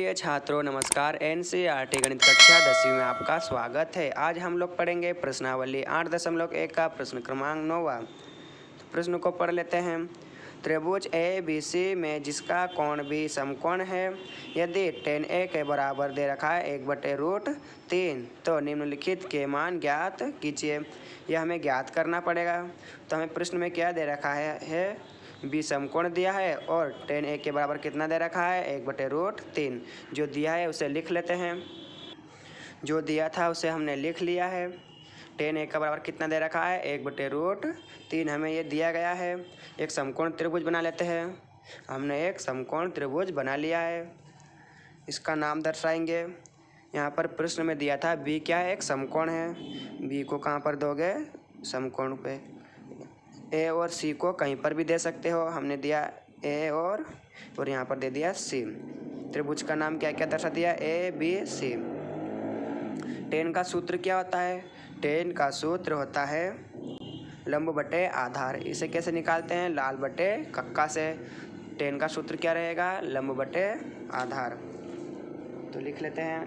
प्रिय छात्रों नमस्कार। एनसीईआरटी गणित कक्षा 10वीं में आपका स्वागत है। आज हम लोग पढ़ेंगे प्रश्नावली 8.1 का प्रश्न क्रमांक 9। प्रश्न को पढ़ लेते हैं। त्रिभुज ए बी सी में जिसका कोण भी समकोण है, यदि tan A के बराबर दे रखा है 1/√3 तो निम्नलिखित के मान ज्ञात कीजिए। यह हमें ज्ञात करना पड़ेगा। तो हमें प्रश्न में क्या दे रखा है बी समकोण दिया है और tan A के बराबर कितना दे रखा है 1/√3। जो दिया है उसे लिख लेते हैं। जो दिया था उसे हमने लिख लिया है। tan A का बराबर कितना दे रखा है 1/√3 हमें ये दिया गया है। एक समकोण त्रिभुज बना लेते हैं। हमने एक समकोण त्रिभुज बना लिया है। इसका नाम दर्शाएंगे। यहाँ पर प्रश्न में दिया था बी क्या है, एक समकोण है। बी को कहाँ पर दोगे, समकोण पे। ए और सी को कहीं पर भी दे सकते हो। हमने दिया ए और यहाँ पर दे दिया सी। त्रिभुज का नाम क्या क्या दर्शा दिया, ए बी सी। tan का सूत्र क्या होता है, tan का सूत्र होता है लंब बटे आधार। इसे कैसे निकालते हैं, लाल बटे कक्का से। tan का सूत्र क्या रहेगा, लंब बटे आधार। तो लिख लेते हैं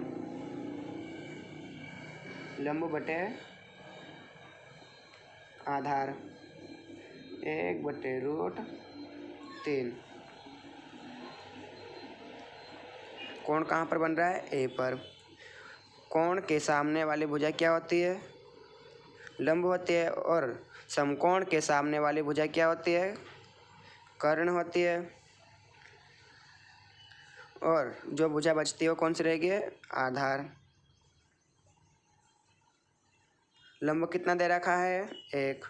लंब बटे आधार 1/√3। कोण कहाँ पर बन रहा है, ए पर। कोण के सामने वाली भुजा क्या होती है, लंब होती है। और समकोण के सामने वाली भुजा क्या होती है, कर्ण होती है। और जो भुजा बचती है वो कौन सी रहेगी, आधार। लंब कितना दे रखा है, 1।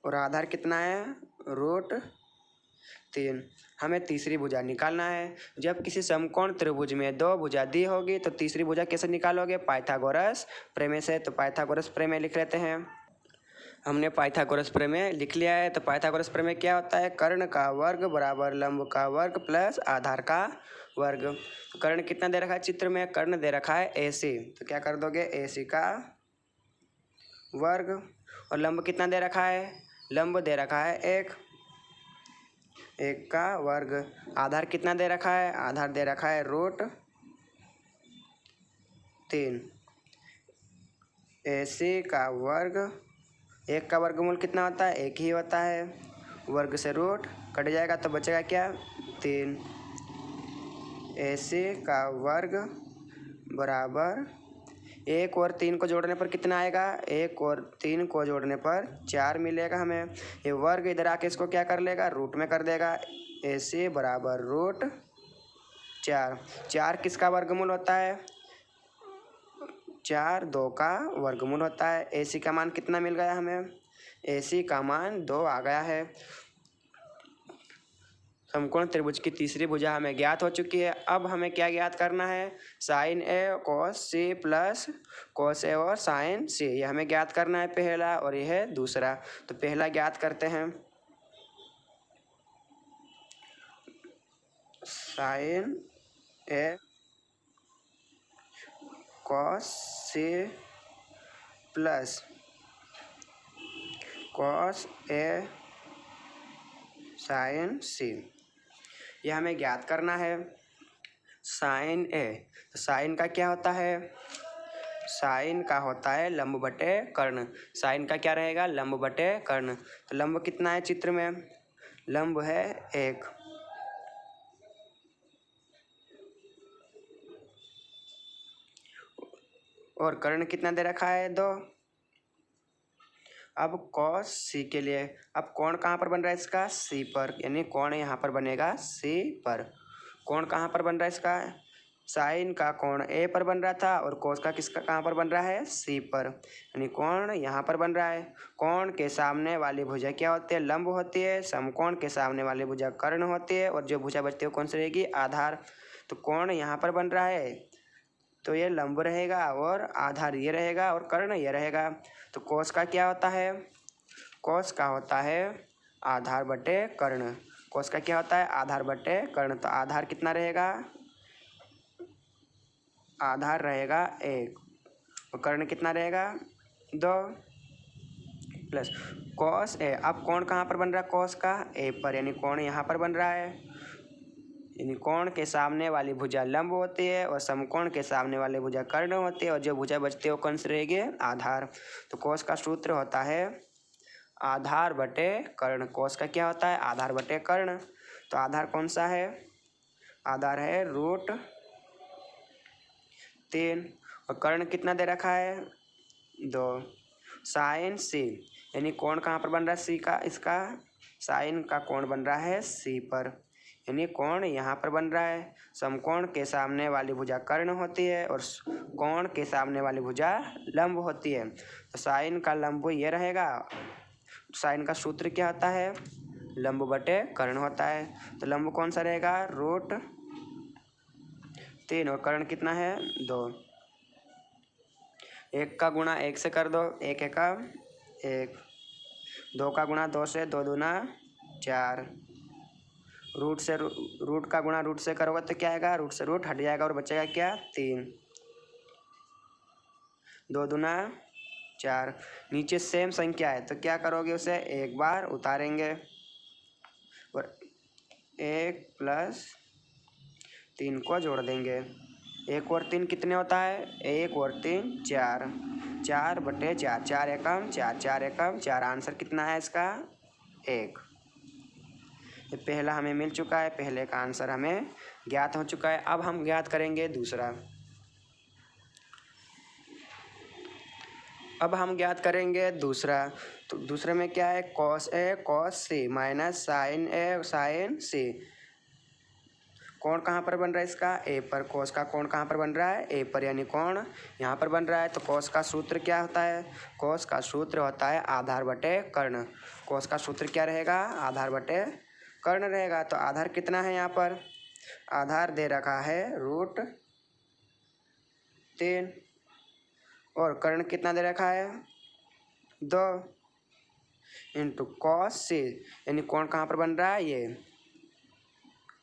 और आधार कितना है, √3। हमें तीसरी भुजा निकालना है। जब किसी समकोण त्रिभुज में 2 भुजा दी होगी तो तीसरी भुजा कैसे निकालोगे, पाइथागोरस प्रमेय से। तो पाइथागोरस प्रमेय लिख लेते हैं। हमने पाइथागोरस प्रमेय लिख लिया है। तो पाइथागोरस प्रमेय क्या होता है, कर्ण का वर्ग बराबर लंब का वर्ग प्लस आधार का वर्ग। कर्ण कितना दे रखा है चित्र में, कर्ण दे रखा है AC। तो क्या कर दोगे, AC का वर्ग। और लंब कितना दे रखा है, लंब दे रखा है 1 का वर्ग। आधार कितना दे रखा है, आधार दे रखा है √3। AC का वर्ग, 1 का वर्गमूल कितना होता है, 1 ही होता है। वर्ग से रूट कट जाएगा तो बचेगा क्या, 3। AC का वर्ग बराबर 1 और 3 को जोड़ने पर कितना आएगा, 1 और 3 को जोड़ने पर 4 मिलेगा हमें। ये वर्ग इधर आके इसको क्या कर लेगा, रूट में कर देगा। AC बराबर √4। 4 किसका वर्गमूल होता है, 4 2 का वर्गमूल होता है। AC का मान कितना मिल गया हमें, AC का मान 2 आ गया है। समकोण त्रिभुज की तीसरी भुजा हमें ज्ञात हो चुकी है। अब हमें क्या ज्ञात करना है, sin A cos C plus cos A और sin C। यह हमें ज्ञात करना है पहला और यह है दूसरा। तो पहला ज्ञात करते हैं, sin A cos C plus cos A sin C। यह हमें ज्ञात करना है। साइन ए, तो साइन का क्या होता है, साइन का होता है लंब बटे कर्ण। साइन का क्या रहेगा, लंब बटे कर्ण। तो लंब कितना है चित्र में, लंब है 1। और कर्ण कितना दे रखा है, 2। अब cos C के लिए, अब कोण कहाँ पर बन रहा है इसका, C पर। यानी कोण यहाँ पर बनेगा C पर। कोण कहाँ पर बन रहा है इसका, साइन का कोण A पर बन रहा था और cos का किसका कहाँ पर बन रहा है, C पर। यानी कोण यहाँ पर बन रहा है। कोण के सामने वाली भुजा क्या होती है, लंब होती है। समकोण के सामने वाली भुजा कर्ण होती है। और जो भुजा बचती है कौन सी रहेगी, आधार। तो कोण यहाँ पर बन रहा है तो ये लंब रहेगा और आधार ये रहेगा और कर्ण ये रहेगा। तो cos का क्या होता है, cos का होता है आधार बटे कर्ण। cos का क्या होता है, आधार बटे कर्ण। तो आधार कितना रहेगा, आधार रहेगा 1 और कर्ण कितना रहेगा, 2 प्लस cos A। अब कोण कहाँ पर बन रहा है, cos का A पर। यानी कोण यहाँ पर बन रहा है यानी कोण के सामने वाली भुजा लंब होती है और समकोण के सामने वाली भुजा कर्ण होती है और जो भुजा बचती है वो कौन सी रहेगी? आधार। तो कोस का सूत्र होता है आधार बटे कर्ण। कोस का क्या होता है? आधार बटे कर्ण। तो आधार कौन सा है? आधार है √3 और कर्ण कितना दे रखा है? 2। साइन सी यानी कोण कहाँ पर बन रहा है? सी का, इसका साइन का कोण बन रहा है सी पर, यानी कोण यहाँ पर बन रहा है। समकोण के सामने वाली भुजा कर्ण होती है और कोण के सामने वाली भुजा लंब होती है। तो साइन का लंब ये रहेगा। साइन का सूत्र क्या होता है? लंब बटे कर्ण होता है। तो लंब कौन सा रहेगा? √3 और कर्ण कितना है? 2। 1 का गुणा 1 से कर दो, 1 1 1। 2 का गुणा 2 से, 2 दूना 4। रूट का गुणा रूट से करोगे तो क्या आएगा? रूट से रूट हट जाएगा और बचेगा क्या? 3। 2 दूना 4। नीचे सेम संख्या है तो क्या करोगे? उसे एक बार उतारेंगे और 1 + 3 को जोड़ देंगे। 1 और 3 कितने होता है? 1 और 3 4। 4 बटे 4, 4 एकम 4, 4 एकम 4। आंसर कितना है इसका? 1। ये पहला हमें मिल चुका है, पहले का आंसर हमें ज्ञात हो चुका है। अब हम ज्ञात करेंगे दूसरा। तो दूसरे में क्या है? cos A cos C minus sin A sin C। कोण कहाँ पर बन रहा है इसका? A पर। कोस का कोण कहाँ पर बन रहा है? A पर, यानी कोण यहाँ पर बन रहा है। तो कोस का सूत्र क्या होता है? कोस का सूत्र होता है आधार बटे कर्ण। कोस का सूत्र क्या रहेगा? आधार बटे कर्ण रहेगा। तो आधार कितना है यहाँ पर? आधार दे रखा है √3 और कर्ण कितना दे रखा है? 2 इंटू cos C, यानी कोण कहाँ पर बन रहा है? ये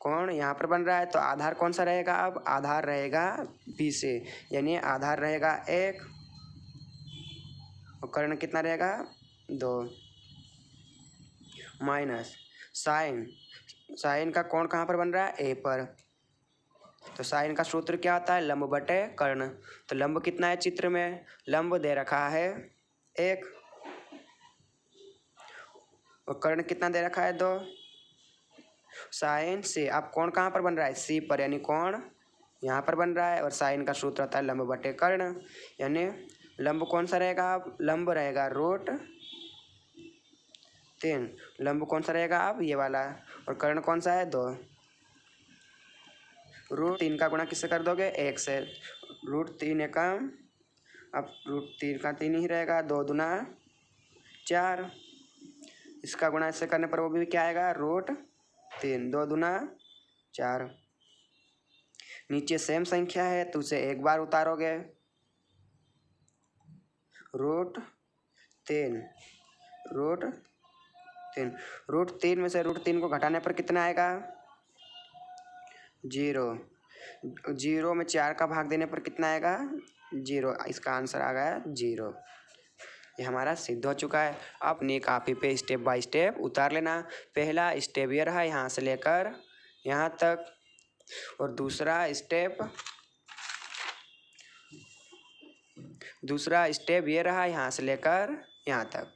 कोण यहाँ पर बन रहा है। तो आधार कौन सा रहेगा? अब आधार रहेगा B से, यानी आधार रहेगा 1 और कर्ण कितना रहेगा? 2 माइनस साइन का कोण कहाँ पर बन रहा है? A पर। तो साइन का सूत्र क्या होता है? लंब बटे कर्ण। तो लंब कितना है चित्र में? लंब दे रखा है 1 और कर्ण कितना दे रखा है? 2। साइन से अब कोण कहाँ पर बन रहा है? सी पर, यानी कोण यहाँ पर बन रहा है और साइन का सूत्र होता है लंब बटे कर्ण, यानी लंब कौन सा रहेगा? अब लंब रहेगा √3। लंब कौन सा रहेगा? अब ये वाला। और कर्ण कौन सा है? 2। √3 का गुणा किससे कर दोगे? 1 से। √3 एकम, अब √3 का 3 ही रहेगा। 2 दूना 4। इसका गुणा इससे करने पर वो भी क्या आएगा? √3। 2 दूना 4। नीचे सेम संख्या है तो उसे एक बार उतारोगे। √3 में से √3 को घटाने पर कितना आएगा? 0। 0 में 4 का भाग देने पर कितना आएगा? 0। इसका आंसर आ गया 0। ये हमारा सिद्ध हो चुका है। अपनी कॉपी पे स्टेप बाय स्टेप उतार लेना। पहला स्टेप ये रहा यहाँ से लेकर यहाँ तक, और दूसरा स्टेप ये रहा यहाँ से लेकर यहाँ तक।